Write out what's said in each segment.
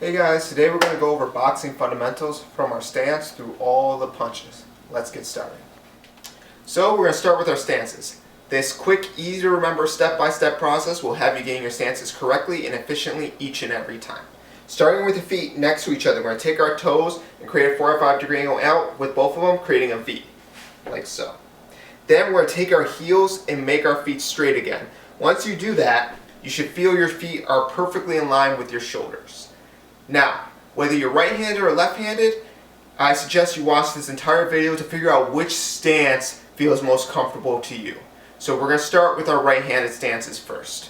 Hey guys, today we're going to go over boxing fundamentals from our stance through all the punches. Let's get started. So we're going to start with our stances. This quick, easy to remember step-by-step process will have you getting your stances correctly and efficiently each and every time. Starting with your feet next to each other, we're going to take our toes and create a 45-degree angle out with both of them, creating a V, like so. Then we're going to take our heels and make our feet straight again. Once you do that, you should feel your feet are perfectly in line with your shoulders. Now, whether you're right-handed or left-handed, I suggest you watch this entire video to figure out which stance feels most comfortable to you. So we're going to start with our right-handed stances first.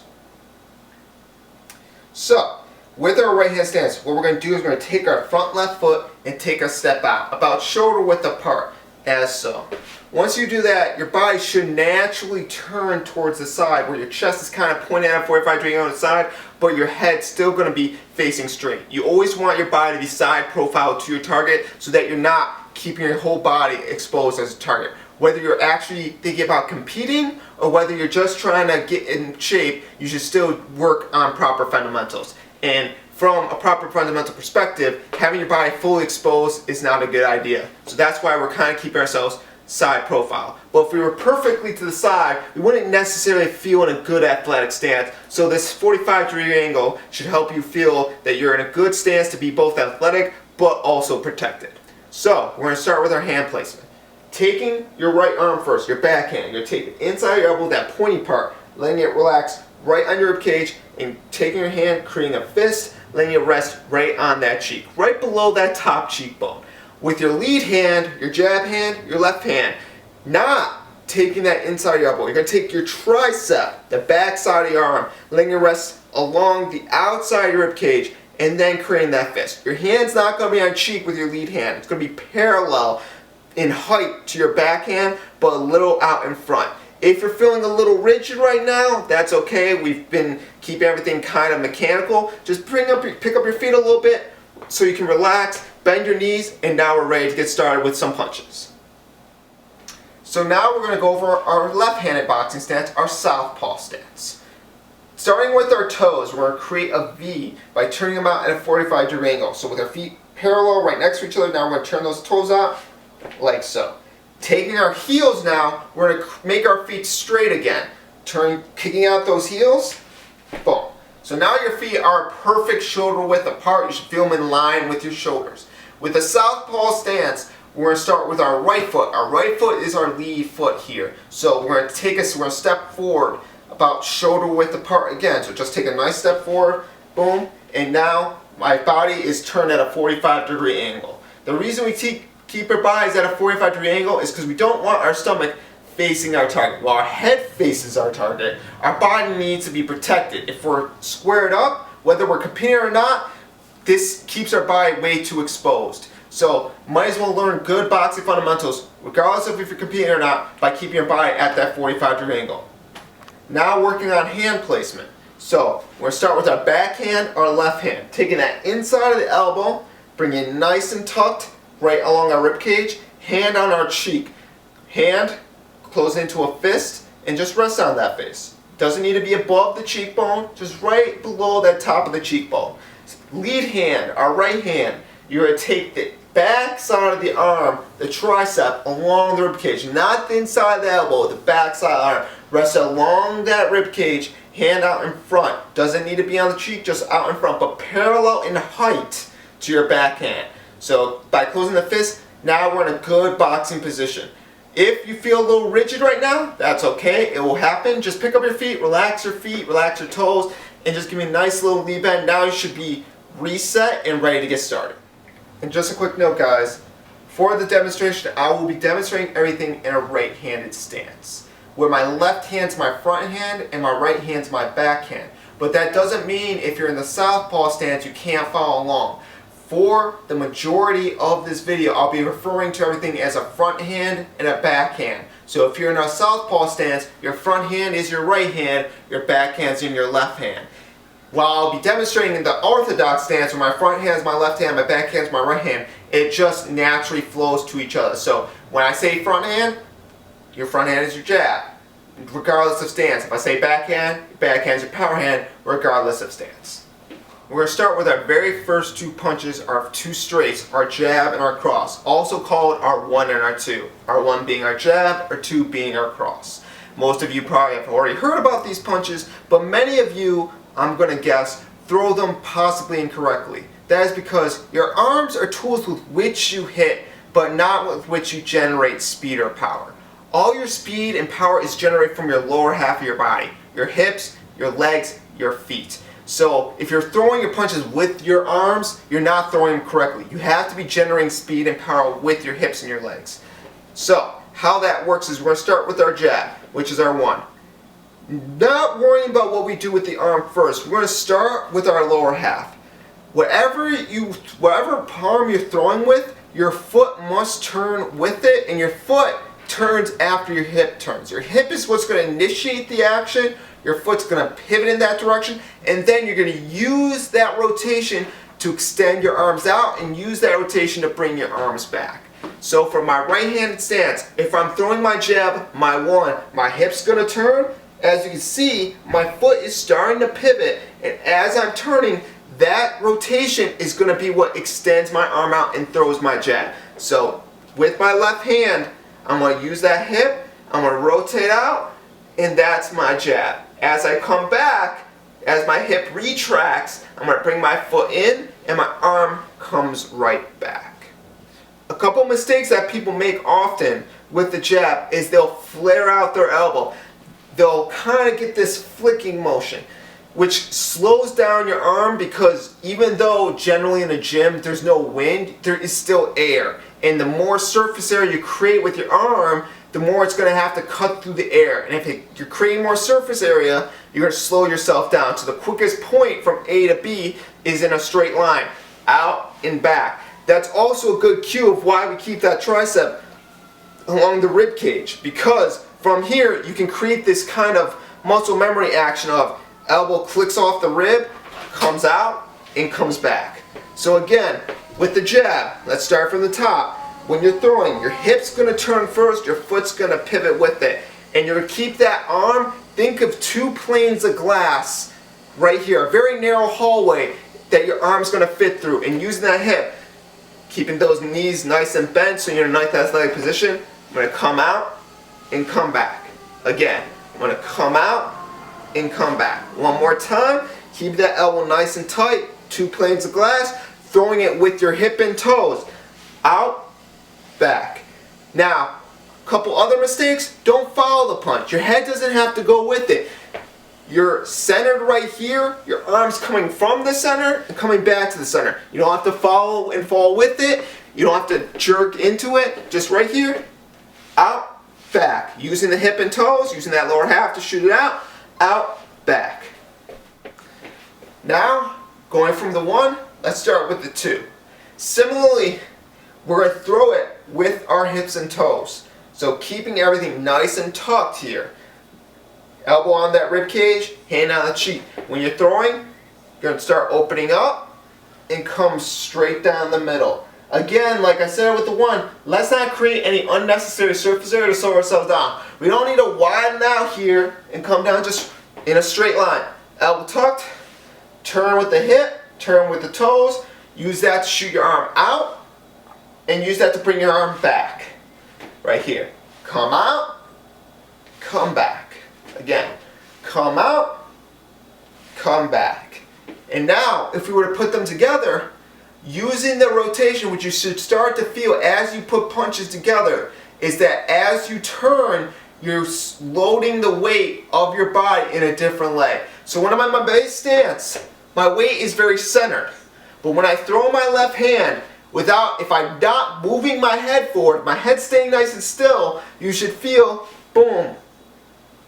So, with our right-hand stance, what we're going to do is we're going to take our front left foot and take a step out, about shoulder width apart, as so. Once you do that, your body should naturally turn towards the side where your chest is kind of pointing at a 45-degree on the side, but your head's still going to be facing straight. You always want your body to be side profiled to your target so that you're not keeping your whole body exposed as a target. Whether you're actually thinking about competing or whether you're just trying to get in shape, you should still work on proper fundamentals. And from a proper fundamental perspective, having your body fully exposed is not a good idea. So that's why we're kind of keeping ourselves side profile. But if we were perfectly to the side, we wouldn't necessarily feel in a good athletic stance. So this 45-degree angle should help you feel that you're in a good stance to be both athletic but also protected. So we're going to start with our hand placement. Taking your right arm first, your backhand, you're taking inside your elbow, that pointy part, letting it relax right on your ribcage, and taking your hand, creating a fist, letting it rest right on that cheek, right below that top cheekbone. With your lead hand, your jab hand, your left hand, not taking that inside your elbow. You're going to take your tricep, the back side of your arm, letting it rest along the outside of your ribcage, and then creating that fist. Your hand's not going to be on cheek with your lead hand. It's going to be parallel in height to your backhand, but a little out in front. If you're feeling a little rigid right now, that's okay. We've been keeping everything kind of mechanical. Just pick up your feet a little bit so you can relax, bend your knees, and now we're ready to get started with some punches. So now we're going to go over our left-handed boxing stance, our southpaw stance. Starting with our toes, we're going to create a V by turning them out at a 45-degree angle. So with our feet parallel right next to each other, now we're going to turn those toes out like so. Taking our heels now, we're going to make our feet straight again. Kicking out those heels, boom. So now your feet are perfect shoulder width apart. You should feel them in line with your shoulders. With a southpaw stance, we're going to start with our right foot. Our right foot is our lead foot here. So we're going to step forward about shoulder width apart again. So just take a nice step forward, boom, and now my body is turned at a 45-degree angle. The reason we keep our bodies at a 45-degree angle is because we don't want our stomach facing our target. While our head faces our target, our body needs to be protected. If we're squared up, whether we're competing or not, this keeps our body way too exposed. So might as well learn good boxing fundamentals, regardless of if you're competing or not, by keeping your body at that 45-degree angle. Now working on hand placement. So we're going to start with our backhand or left hand. Taking that inside of the elbow, bring it nice and tucked right along our ribcage, hand on our cheek. Hand close into a fist and just rest on that face. Doesn't need to be above the cheekbone, just right below that top of the cheekbone. Lead hand, our right hand, you're going to take the back side of the arm, the tricep, along the ribcage, not the inside of the elbow, the back side of the arm. Rest along that ribcage, hand out in front. Doesn't need to be on the cheek, just out in front, but parallel in height to your backhand. So by closing the fist, now we're in a good boxing position. If you feel a little rigid right now, that's okay. It will happen. Just pick up your feet, relax your toes, and just give me a nice little lead bend. Now you should be reset and ready to get started. And just a quick note, guys. For the demonstration, I will be demonstrating everything in a right-handed stance, where my left hand's my front hand and my right hand's my back hand. But that doesn't mean if you're in the southpaw stance, you can't follow along. For the majority of this video, I'll be referring to everything as a front hand and a back hand. So if you're in a southpaw stance, your front hand is your right hand, your back hand's in your left hand. While I'll be demonstrating in the orthodox stance where my front hand is my left hand, my back hand is my right hand, it just naturally flows to each other. So when I say front hand, your front hand is your jab, regardless of stance. If I say backhand, your backhand is your power hand, regardless of stance. we're going to start with our very first two punches, our two straights, our jab and our cross, also called our 1 and our 2. Our 1 being our jab, our 2 being our cross. Most of you probably have already heard about these punches, but many of you, I'm going to guess, throw them possibly incorrectly. That is because your arms are tools with which you hit, but not with which you generate speed or power. All your speed and power is generated from your lower half of your body, your hips, your legs, your feet. So if you're throwing your punches with your arms, you're not throwing them correctly. You have to be generating speed and power with your hips and your legs. So how that works is we're going to start with our jab, which is our 1. Not worrying about what we do with the arm first. We're going to start with our lower half. Whatever palm you're throwing with, your foot must turn with it, and your foot turns after your hip turns. Your hip is what's going to initiate the action, your foot's going to pivot in that direction, and then you're going to use that rotation to extend your arms out and use that rotation to bring your arms back. So for my right-handed stance, if I'm throwing my jab, my 1, my hip's going to turn. As you can see, my foot is starting to pivot, and as I'm turning, that rotation is going to be what extends my arm out and throws my jab. So with my left hand, I'm going to use that hip, I'm going to rotate out, and that's my jab. As I come back, as my hip retracts, I'm going to bring my foot in, and my arm comes right back. A couple mistakes that people make often with the jab is they'll flare out their elbow. They'll kind of get this flicking motion, which slows down your arm, because even though generally in a gym there's no wind, there is still air. And the more surface area you create with your arm, the more it's going to have to cut through the air. And if you're creating more surface area, you're going to slow yourself down. So the quickest point from A to B is in a straight line, out and back. That's also a good cue of why we keep that tricep along the rib cage, because from here you can create this kind of muscle memory action of elbow clicks off the rib, comes out, and comes back. So again, with the jab, let's start from the top. When you're throwing, your hip's going to turn first, your foot's going to pivot with it. And you're going to keep that arm, think of 2 planes of glass right here, a very narrow hallway that your arm's going to fit through. And using that hip, keeping those knees nice and bent so you're in a nice athletic position, I'm going to come out and come back. Again, I'm going to come out and come back. One more time, keep that elbow nice and tight, 2 planes of glass, throwing it with your hip and toes. Out, back. Now, a couple other mistakes, don't follow the punch. Your head doesn't have to go with it. You're centered right here, your arm's coming from the center and coming back to the center. You don't have to follow and fall with it. You don't have to jerk into it. Just right here, out, back. Using the hip and toes, using that lower half to shoot it out, back. Now, going from the 1, let's start with the 2. Similarly, we're going to throw it with our hips and toes. So keeping everything nice and tucked here. Elbow on that rib cage, hand on the cheek. When you're throwing, you're going to start opening up and come straight down the middle. Again, like I said with the 1, let's not create any unnecessary surface area to slow ourselves down. We don't need to widen out here and come down just in a straight line. Elbow tucked, turn with the hip, turn with the toes, use that to shoot your arm out, and use that to bring your arm back. Right here. Come out, come back. Again, come out, come back. And now, if we were to put them together, using the rotation, which you should start to feel as you put punches together, is that as you turn, you're loading the weight of your body in a different leg. So when I'm at my base stance, my weight is very centered. But when I throw my left hand, if I'm not moving my head forward, my head staying nice and still, you should feel, boom,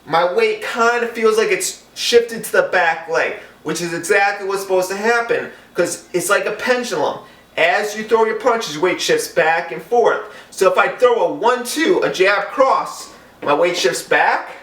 my weight kind of feels like it's shifted to the back leg, which is exactly what's supposed to happen, because it's like a pendulum. As you throw your punches, your weight shifts back and forth. So if I throw a 1-2, a jab cross, my weight shifts back,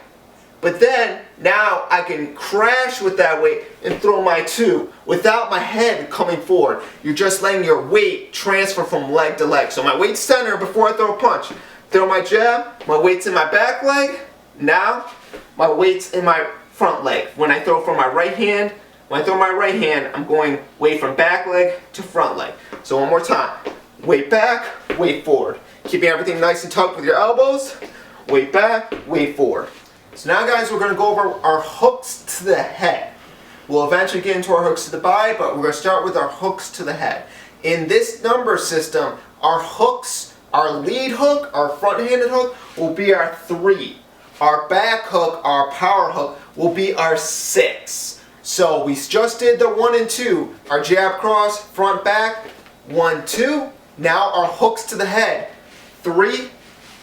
but then now I can crash with that weight and throw my 2 without my head coming forward. You're just letting your weight transfer from leg to leg. So my weight's center before I throw a punch. Throw my jab, my weight's in my back leg. Now my weight's in my front leg. When I throw from my right hand, When I throw my right hand, I'm going weight from back leg to front leg. So one more time. Weight back, weight forward. Keeping everything nice and tucked with your elbows. Weight back, weight forward. So now guys, we're going to go over our hooks to the head. We'll eventually get into our hooks to the body, but we're going to start with our hooks to the head. In this number system, our hooks, our lead hook, our front-handed hook, will be our 3. Our back hook, our power hook, will be our 6. So we just did the 1 and 2. Our jab cross, front back, 1, 2. Now our hooks to the head, 3,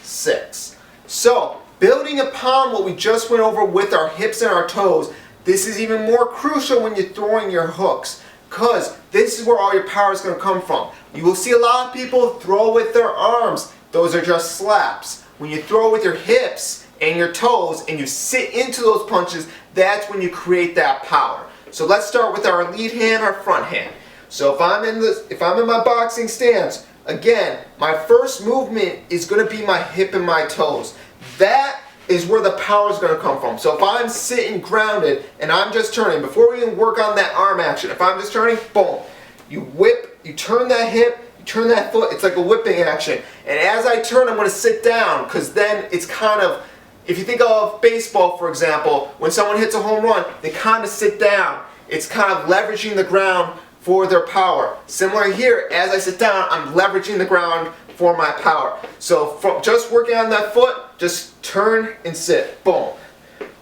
6. So building upon what we just went over with our hips and our toes, this is even more crucial when you're throwing your hooks, because this is where all your power is going to come from. You will see a lot of people throw with their arms. Those are just slaps. When you throw with your hips and your toes and you sit into those punches, that's when you create that power. So let's start with our lead hand, our front hand. So if I'm in my boxing stance, again, my first movement is going to be my hip and my toes. That is where the power is going to come from. So if I'm sitting grounded and I'm just turning, before we even work on that arm action, if I'm just turning, boom, you whip, you turn that hip, you turn that foot, it's like a whipping action. And as I turn, I'm going to sit down, because then it's kind of, if you think of baseball, for example, when someone hits a home run, they kind of sit down. It's kind of leveraging the ground for their power. Similar here, as I sit down, I'm leveraging the ground for my power. So from just working on that foot, just turn and sit, boom.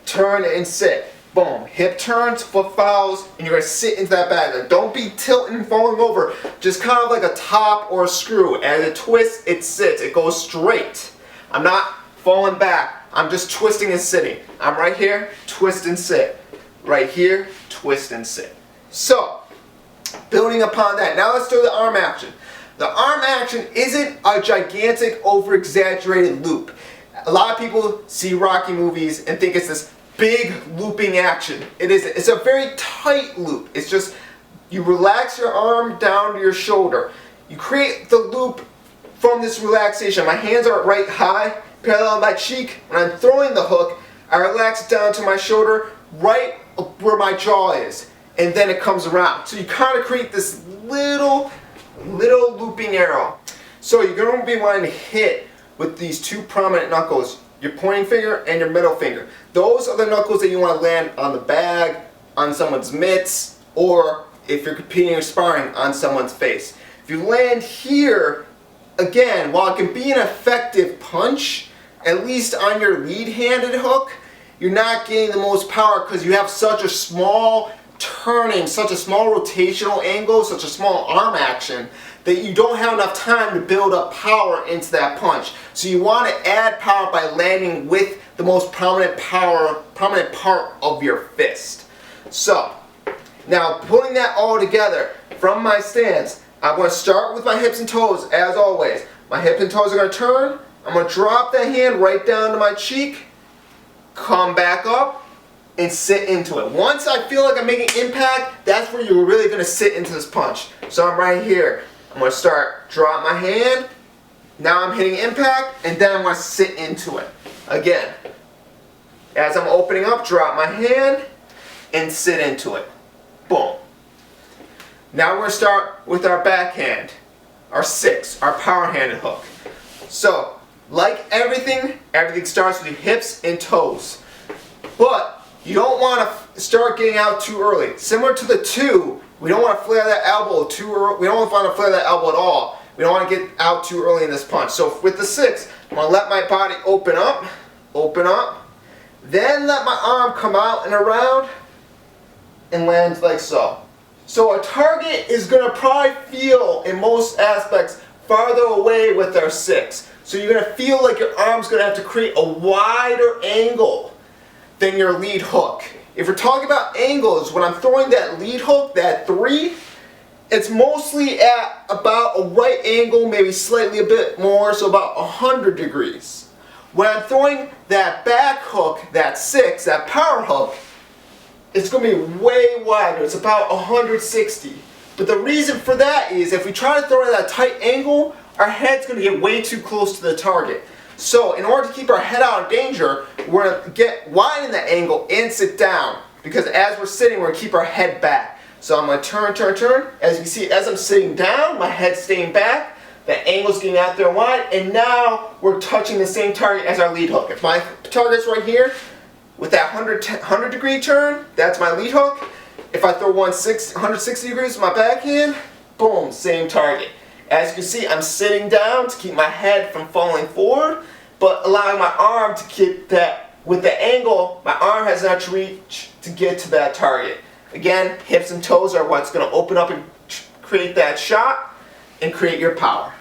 Turn and sit, boom. Hip turns, foot follows, and you're going to sit into that bag. Don't be tilting and falling over. Just kind of like a top or a screw. As it twists, it sits. It goes straight. I'm not falling back. I'm just twisting and sitting. I'm right here, twist and sit. Right here, twist and sit. So, building upon that, now let's do the arm action. The arm action isn't a gigantic, over-exaggerated loop. A lot of people see Rocky movies and think it's this big looping action. It isn't. It's a very tight loop. It's just, you relax your arm down to your shoulder. You create the loop from this relaxation. My hands are right high, parallel my cheek. When I'm throwing the hook, I relax it down to my shoulder, right where my jaw is. And then it comes around. So you kind of create this little looping arrow. So you're going to be wanting to hit with these 2 prominent knuckles, your pointing finger and your middle finger. Those are the knuckles that you want to land on the bag, on someone's mitts, or if you're competing or sparring, on someone's face. If you land here, again, while it can be an effective punch, at least on your lead-handed hook, you're not getting the most power because you have such a small turning, such a small rotational angle, such a small arm action, that you don't have enough time to build up power into that punch. So you want to add power by landing with the most prominent part of your fist. So, now putting that all together from my stance, I'm going to start with my hips and toes as always. My hips and toes are going to turn. I'm going to drop that hand right down to my cheek, come back up, and sit into it. Once I feel like I'm making impact, that's where you're really going to sit into this punch. So I'm right here. I'm going to start, drop my hand, now I'm hitting impact, and then I'm going to sit into it. Again, as I'm opening up, drop my hand, and sit into it. Boom. Now we're going to start with our backhand, our 6, our power-handed hook. So, like everything starts with your hips and toes. But you don't want to start getting out too early. Similar to the 2, we don't want to flare that elbow too early. We don't want to flare that elbow at all. We don't want to get out too early in this punch. So with the 6, I'm going to let my body open up, then let my arm come out and around and land like so. So a target is going to probably feel, in most aspects, farther away with our 6. So you're going to feel like your arm's going to have to create a wider angle than your lead hook. If we're talking about angles, when I'm throwing that lead hook, that 3, it's mostly at about a right angle, maybe slightly a bit more, so about 100 degrees. When I'm throwing that back hook, that 6, that power hook, it's going to be way wider. It's about 160. But the reason for that is if we try to throw at that tight angle, our head's going to get way too close to the target. So in order to keep our head out of danger, we're going to widen the angle and sit down. because as we're sitting, we're going to keep our head back. So I'm going to turn, turn, turn. As you can see, as I'm sitting down, my head's staying back. The angle's getting out there wide, and now we're touching the same target as our lead hook. If my target's right here, with that 100 degree turn, that's my lead hook. If I throw 160 degrees with my backhand, boom, same target. As you can see, I'm sitting down to keep my head from falling forward, but allowing my arm to keep that, with the angle, my arm has enough to reach to get to that target. Again, hips and toes are what's going to open up and create that shot and create your power.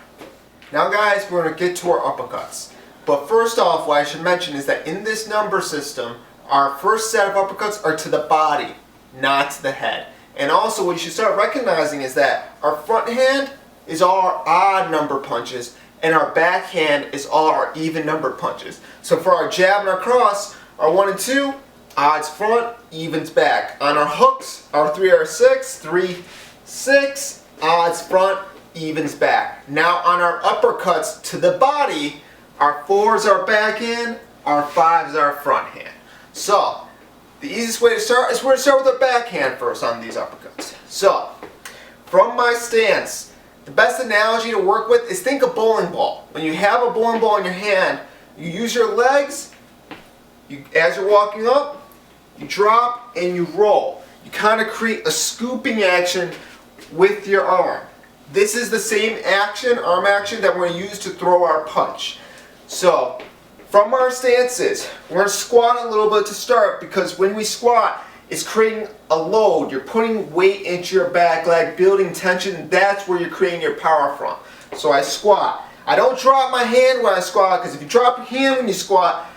Now guys, we're going to get to our uppercuts. But first off, what I should mention is that in this number system, our first set of uppercuts are to the body, not to the head. And also what you should start recognizing is that our front hand is all our odd number punches, and our backhand is all our even number punches. So for our jab and our cross, our 1 and 2, odds front, evens back. On our hooks, our 3 are 6, 3, 6, odds front, evens back. Now on our uppercuts to the body, our 4s are backhand, our 5s are front hand. So the easiest way to start is we're going to start with our backhand first on these uppercuts. So from my stance, the best analogy to work with is think a bowling ball. When you have a bowling ball in your hand, you use your legs, as you're walking up, you drop and you roll. You kind of create a scooping action with your arm. This is the same action, arm action, that we're going to use to throw our punch. So from our stances, we're going to squat a little bit to start, because when we squat, it's creating a load. You're putting weight into your back leg, building tension. That's where you're creating your power from. So I squat. I don't drop my hand when I squat, because if you drop your hand when you squat,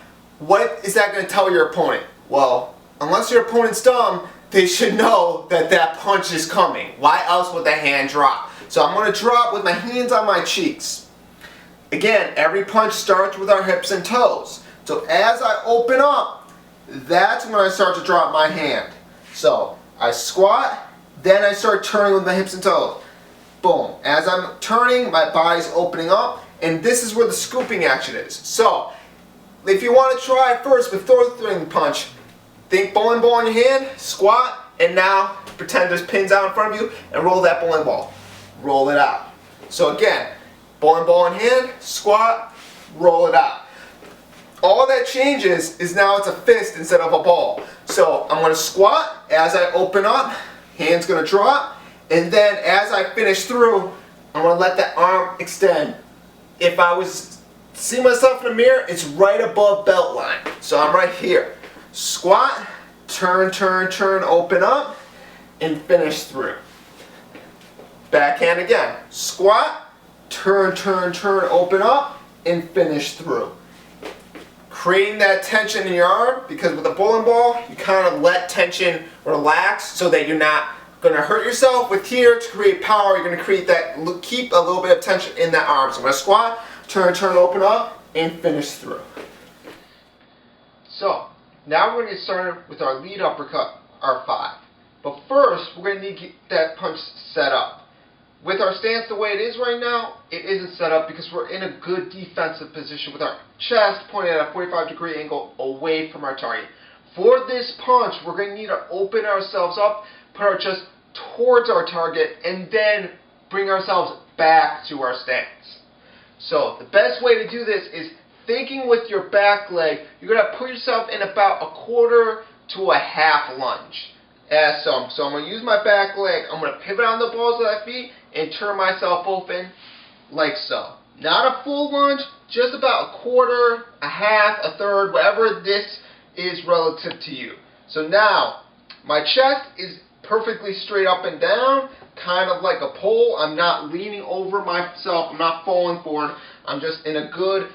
what is that going to tell your opponent? Well, unless your opponent's dumb, they should know that that punch is coming. Why else would the hand drop? So I'm going to drop with my hands on my cheeks. Again, every punch starts with our hips and toes. So as I open up, that's when I start to drop my hand. So I squat, then I start turning with my hips and toes. Boom. As I'm turning, my body's opening up, and this is where the scooping action is. So if you want to try it first with throwing punch, think bowling ball in your hand, squat, and now pretend there's pins out in front of you and roll that bowling ball. Roll it out. So again, bowling ball in hand, squat, roll it out. All that changes is now it's a fist instead of a ball. So I'm going to squat. As I open up, hand's going to drop, and then as I finish through, I'm going to let that arm extend. If I was see myself in the mirror, it's right above belt line. So I'm right here. Squat, turn, turn, turn, open up, and finish through. Backhand again. Squat, turn, turn, turn, open up, and finish through. Creating that tension in your arm, because with a bowling ball, you kind of let tension relax so that you're not going to hurt yourself. With here, to create power, you're going to create that, keep a little bit of tension in that arm. So I'm going to squat, turn, turn, open up, and finish through. So now we're going to get started with our lead uppercut, our 5. But first, we're going to need to get that punch set up. With our stance the way it is right now, it isn't set up because we're in a good defensive position with our chest pointed at a 45-degree angle away from our target. For this punch, we're going to need to open ourselves up, put our chest towards our target, and then bring ourselves back to our stance. So the best way to do this is thinking with your back leg. You're going to put yourself in about a quarter to a half lunge. So I'm going to use my back leg. I'm going to pivot on the balls of my feet and turn myself open like so. Not a full lunge, just about a quarter, a half, a third, whatever this is relative to you. So now, my chest is perfectly straight up and down, kind of like a pole. I'm not leaning over myself. I'm not falling forward. I'm just in a good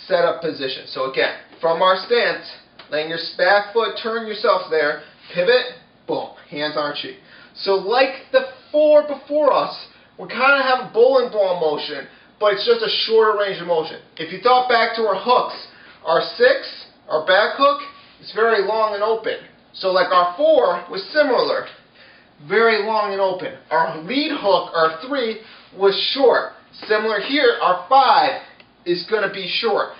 setup position. So again, from our stance, laying your back foot, turn yourself there, pivot, boom, hands on our cheek. So like the 4 before us, we kind of have a bowling ball motion, but it's just a shorter range of motion. If you thought back to our hooks, our 6, our back hook, is very long and open. So like our 4 was similar, very long and open. Our lead hook, our 3, was short. Similar here, our 5 is going to be short.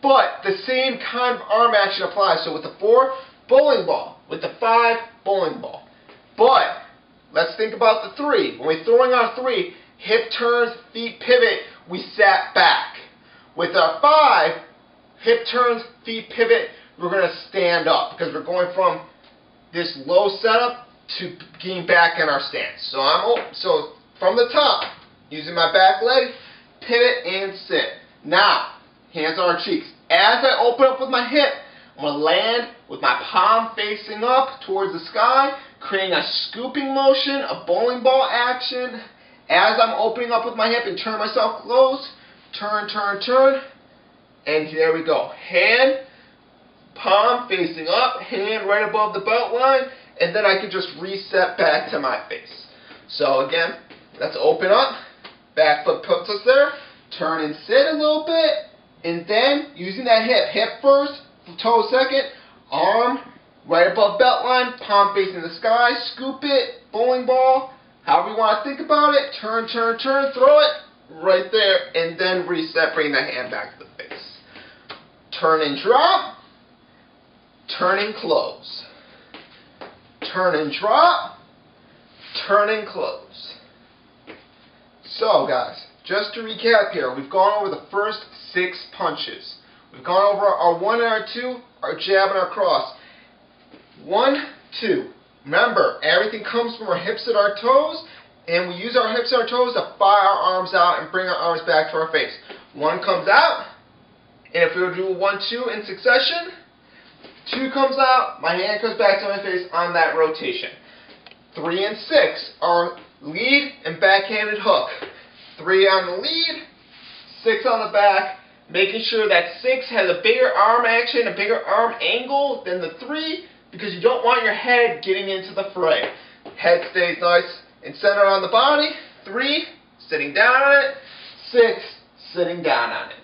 But the same kind of arm action applies. So with the 4, bowling ball. With the 5, bowling ball. But let's think about the 3. When we're throwing our 3, hip turns, feet pivot, we sat back. With our 5, hip turns, feet pivot, we're going to stand up because we're going from this low setup to getting back in our stance. So from the top, using my back leg, pivot and sit. Now, hands on our cheeks. As I open up with my hip, I'm going to land with my palm facing up towards the sky, creating a scooping motion, a bowling ball action. As I'm opening up with my hip and turn myself close, turn, turn, turn, and there we go. Hand, palm facing up, hand right above the belt line, and then I can just reset back to my face. So again, let's open up, back foot puts us there, turn and sit a little bit, and then using that hip first, toe second, arm right above belt line, palm facing the sky, scoop it, bowling ball, however you want to think about it, turn, turn, turn, throw it right there, and then reset, bring the hand back to the face. Turn and drop, turn and close. Turn and drop, turn and close. So guys, just to recap here, we've gone over the first 6 punches. We've gone over our 1 and our 2, our jab and our cross. 1, 2. Remember, everything comes from our hips and our toes, and we use our hips and our toes to fire our arms out and bring our arms back to our face. 1 comes out, and if we were to do 1, 2 in succession, 2 comes out, my hand comes back to my face on that rotation. 3 and 6 are lead and backhanded hook. 3 on the lead, 6 on the back, making sure that 6 has a bigger arm action, a bigger arm angle than the 3, because you don't want your head getting into the fray. Head stays nice and centered on the body. 3, sitting down on it. 6, sitting down on it.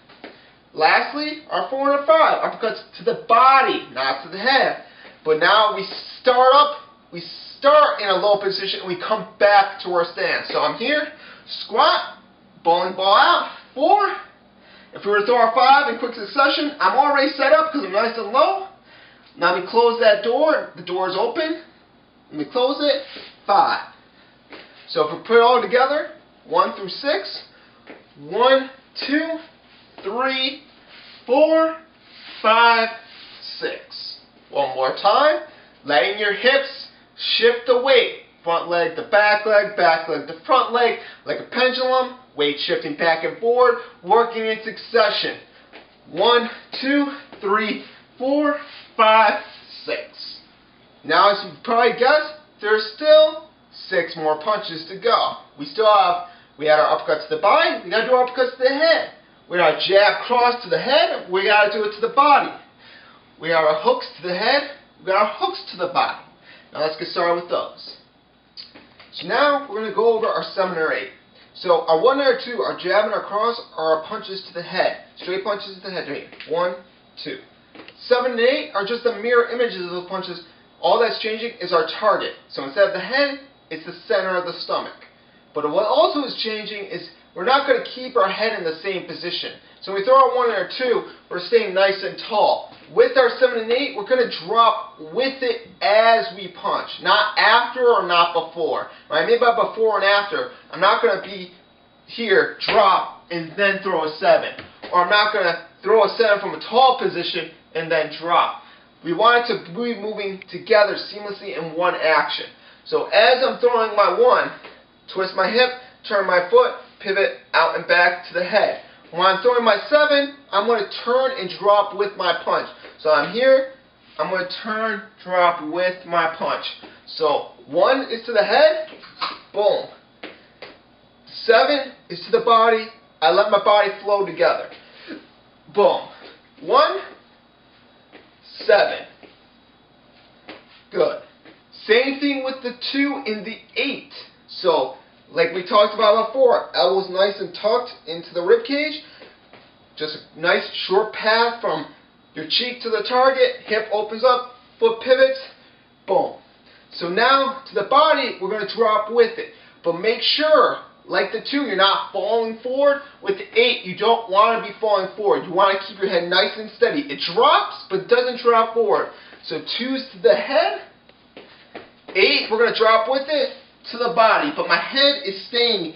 Lastly, our 4 and 5, uppercuts to the body, not to the head. But now we start in a low position and we come back to our stance. So I'm here, squat, bowling ball out, 4. If we were to throw our 5 in quick succession, I'm already set up because I'm nice and low. Now we close that door, the door is open, and we close it, 5. So if we put it all together, 1 through 6, 1, 2, 3, 4, 5, 6. One more time, letting your hips shift the weight. Front leg to back leg to front leg, like a pendulum, weight shifting back and forward, working in succession. 1, 2, 3, 4, 5, 6. Now, as you probably guessed, there's still 6 more punches to go. We had our uppercuts to the body, we got to do our uppercuts to the head. We got our jab cross to the head, we got to do it to the body. We got our hooks to the head, we got our hooks to the body. Now let's get started with those. So now we're going to go over our 7 or 8. So our 1 and our 2, our jab and our cross, are our punches to the head. Straight punches to the head. 1, 2. 7 and 8 are just the mirror images of those punches. All that's changing is our target. So instead of the head, it's the center of the stomach. But what also is changing is we're not going to keep our head in the same position. So when we throw our 1 and our 2, we're staying nice and tall. With our 7 and 8, we're going to drop with it as we punch, not after or not before. What I mean by before and after, I'm not going to be here, drop, and then throw a 7. Or I'm not going to throw a 7 from a tall position and then drop. We want it to be moving together seamlessly in one action. So as I'm throwing my 1, twist my hip, turn my foot, pivot out and back to the head. When I'm throwing my 7, I'm going to turn and drop with my punch. So I'm here, I'm going to turn, drop with my punch. So 1 is to the head, boom. 7 is to the body, I let my body flow together. Boom. 1, 7. Good. Same thing with the 2 and the 8. So, like we talked about before, elbows nice and tucked into the rib cage. Just a nice short path from your cheek to the target. Hip opens up, foot pivots, boom. So now to the body, we're going to drop with it. But make sure, like the 2, you're not falling forward. With the 8, you don't want to be falling forward. You want to keep your head nice and steady. It drops, but doesn't drop forward. So 2's to the head, 8, we're going to drop with it to the body, but my head is staying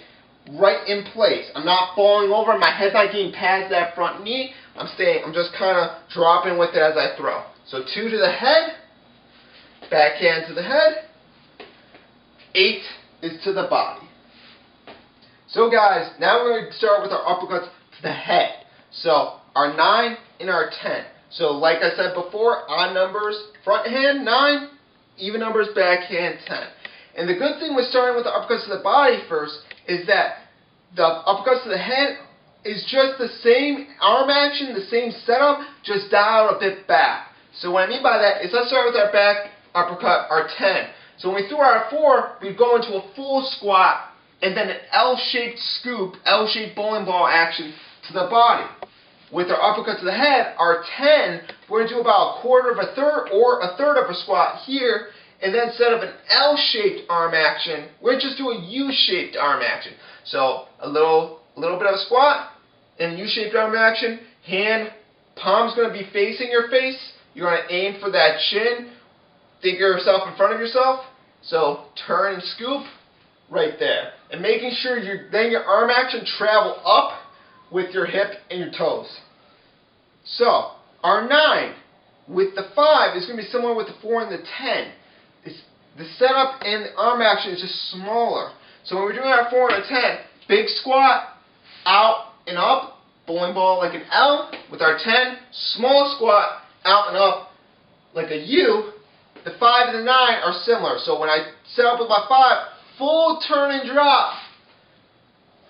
right in place. I'm not falling over. My head's not getting past that front knee. I'm just kind of dropping with it as I throw. So 2 to the head, backhand to the head, 8 is to the body. So guys, now we're going to start with our uppercuts to the head. So our 9 and our 10. So like I said before, odd numbers, front hand 9, even numbers, backhand 10. And the good thing with starting with the uppercuts to the body first is that the uppercuts to the head is just the same arm action, the same setup, just dialed a bit back. So what I mean by that is let's start with our back uppercut, our 10. So when we threw our 4, we go into a full squat and then an L-shaped scoop, L-shaped bowling ball action to the body. With our uppercut to the head, our 10, we're going to do about a quarter of a third or a third of a squat here, and then instead of an L-shaped arm action, we're going to just do a U-shaped arm action. So a little bit of a squat and a U-shaped arm action. Hand, palm's going to be facing your face. You're going to aim for that chin. Think of yourself in front of yourself. So turn and scoop right there. And making sure you're letting your arm action travel up with your hip and your toes. So our 9 with the 5 is going to be similar with the 4 and the 10. The setup and the arm action is just smaller. So when we're doing our 4 and a 10, big squat, out and up, bowling ball like an L. With our 10, small squat, out and up like a U. The 5 and the 9 are similar. So when I set up with my 5, full turn and drop.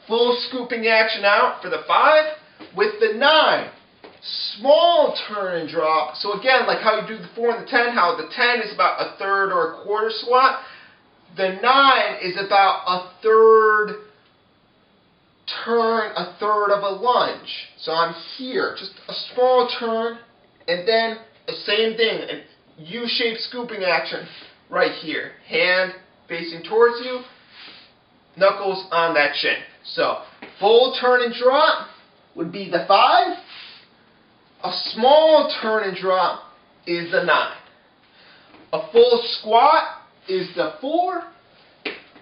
Full scooping action out for the 5. With the 9, small turn and drop. So again, like how you do the 4 and the 10, how the 10 is about a third or a quarter squat. The 9 is about a third turn, a third of a lunge. So I'm here, just a small turn, and then the same thing, a U-shaped scooping action right here. Hand facing towards you, knuckles on that chin. So full turn and drop would be the 5. A small turn and drop is the 9. A full squat is the 4.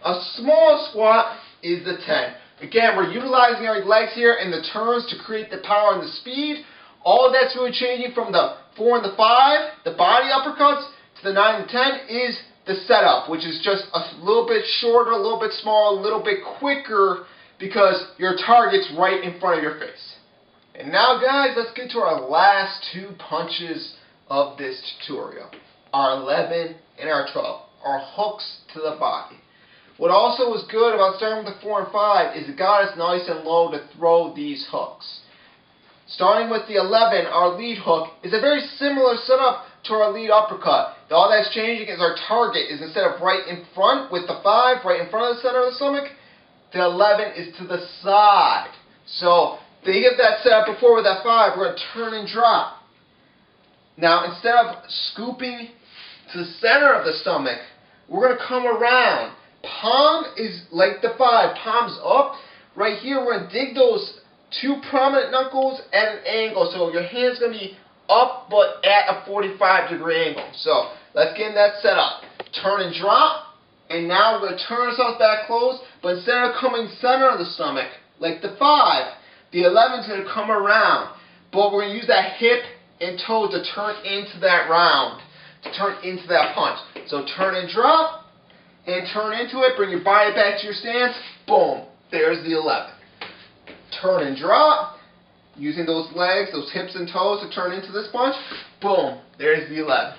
A small squat is the 10. Again, we're utilizing our legs here and the turns to create the power and the speed. All of that's really changing from the 4 and the 5, the body uppercuts, to the 9 and the 10 is the setup, which is just a little bit shorter, a little bit smaller, a little bit quicker because your target's right in front of your face. And now guys, let's get to our last 2 punches of this tutorial. Our 11 and our 12. Our hooks to the body. What also was good about starting with the 4 and 5 is it got us nice and low to throw these hooks. Starting with the 11, our lead hook is a very similar setup to our lead uppercut. All that's changing is our target is instead of right in front with the 5, right in front of the center of the stomach, the 11 is to the side. So think of that setup before with that 5, we're going to turn and drop. Now instead of scooping to the center of the stomach, we're going to come around. Palm is like the 5, palms up. Right here, we're going to dig those 2 prominent knuckles at an angle. So your hand's going to be up, but at a 45-degree angle. So let's get in that setup. Turn and drop. And now we're going to turn ourselves back close. But instead of coming center of the stomach, like the 5, the 11 is going to come around. But we're going to use that hip and toe to turn into that round, to turn into that punch. So turn and drop. And turn into it, bring your body back to your stance, boom, there's the 11. Turn and drop, using those legs, those hips and toes to turn into this punch, boom, there's the 11.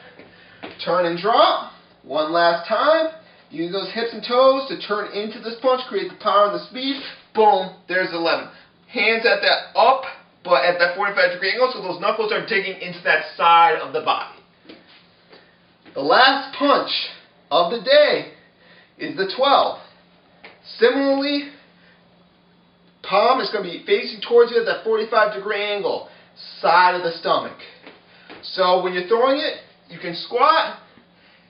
Turn and drop, one last time, use those hips and toes to turn into this punch, create the power and the speed, boom, there's 11. Hands at that up, but at that 45-degree angle, so those knuckles are digging into that side of the body. The last punch of the day is the 12. Similarly, palm is going to be facing towards you at that 45-degree angle, side of the stomach. So when you're throwing it, you can squat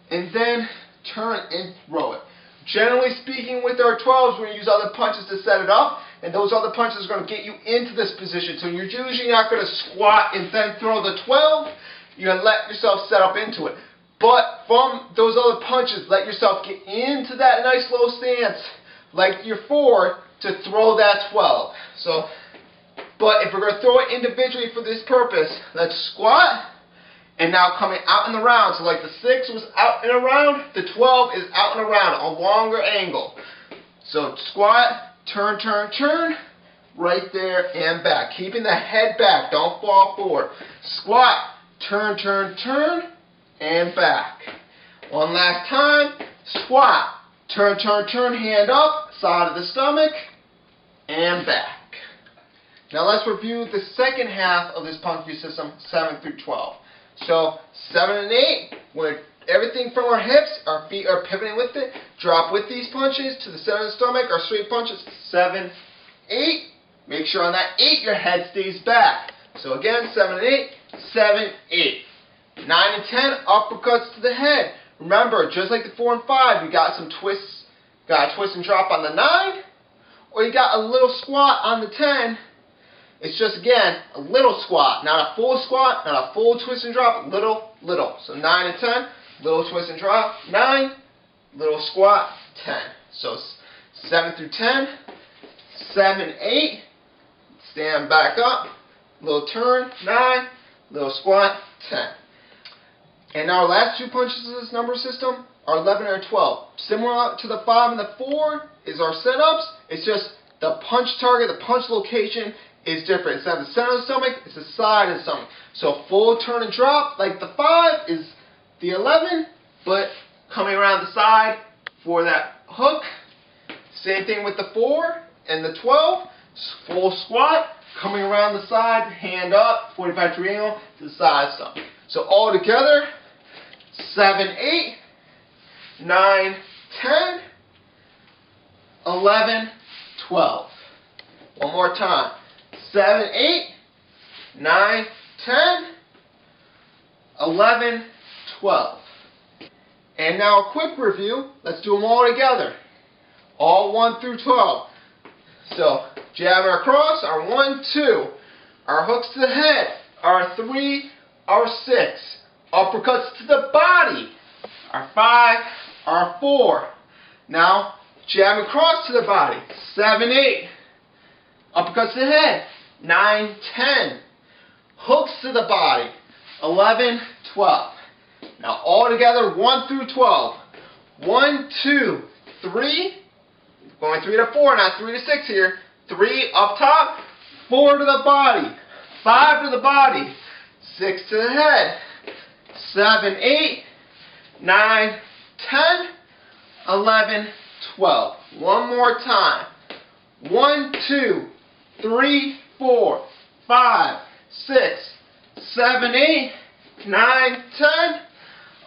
and then turn and throw it. Generally speaking, with our 12s, we're going to use other punches to set it up, and those other punches are going to get you into this position. So you're usually not going to squat and then throw the 12. You're going to let yourself set up into it. But from those other punches, let yourself get into that nice low stance, like your 4, to throw that 12. So, but if we're going to throw it individually for this purpose, let's squat, and now coming out and around. So like the 6 was out and around, the 12 is out and around, a longer angle. So squat, turn, turn, turn, right there and back. Keeping the head back, don't fall forward. Squat, turn, turn, turn, and back. One last time, squat, turn, turn, turn, hand up, side of the stomach, and back. Now let's review the second half of this punching system, 7 through 12. So 7 and 8, with everything from our hips, our feet are pivoting with it. Drop with these punches to the center of the stomach, our straight punches. 7, 8. Make sure on that 8 your head stays back. So again, 7 and 8, 7, 8. 9 and 10, uppercuts to the head. Remember, just like the 4 and 5, you got some twists. Got a twist and drop on the 9, or you got a little squat on the 10. It's just, again, a little squat, not a full squat, not a full twist and drop, little, little. So 9 and 10, little twist and drop, 9, little squat, 10. So 7 through 10, 7, 8, stand back up, little turn, 9, little squat, 10. And our last 2 punches of this number system are 11 and 12. Similar to the 5 and the 4 is our setups. It's just the punch target, the punch location is different. Instead of the center of the stomach, it's the side of the stomach. So full turn and drop, like the 5 is the 11, but coming around the side for that hook. Same thing with the 4 and the 12. Full squat, coming around the side, hand up, 45 degree angle to the side of the stomach. So all together, 7, 8, 9, 10, 11, 12. One more time. 7, 8, 9, 10, 11, 12. And now a quick review. Let's do them all together. All 1 through 12. So, jabbing across, our 1, 2. Our hooks to the head, our 3, our 6. Uppercuts to the body, our 5, our 4. Now, jab across to the body, 7, 8. Uppercuts to the head, 9, 10. Hooks to the body, 11, 12. Now all together, 1 through 12. 1, 2, 3. Going 3 to 4, not 3 to 6 here. 3 up top, 4 to the body, 5 to the body, 6 to the head, 7, 8, 9, 10, 11, 12. One more time. 1, 2, 3, 4, 5, 6, 7, 8, 9, 10,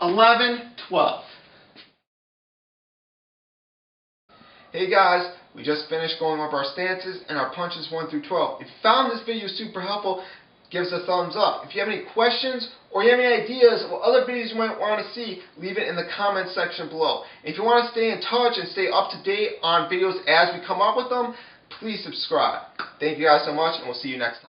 11, 12. Hey guys, we just finished going over our stances and our punches 1 through 12. If you found this video super helpful, give us a thumbs up. If you have any questions or you have any ideas of what other videos you might want to see, leave it in the comment section below. If you want to stay in touch and stay up to date on videos as we come up with them, please subscribe. Thank you guys so much, and we'll see you next time.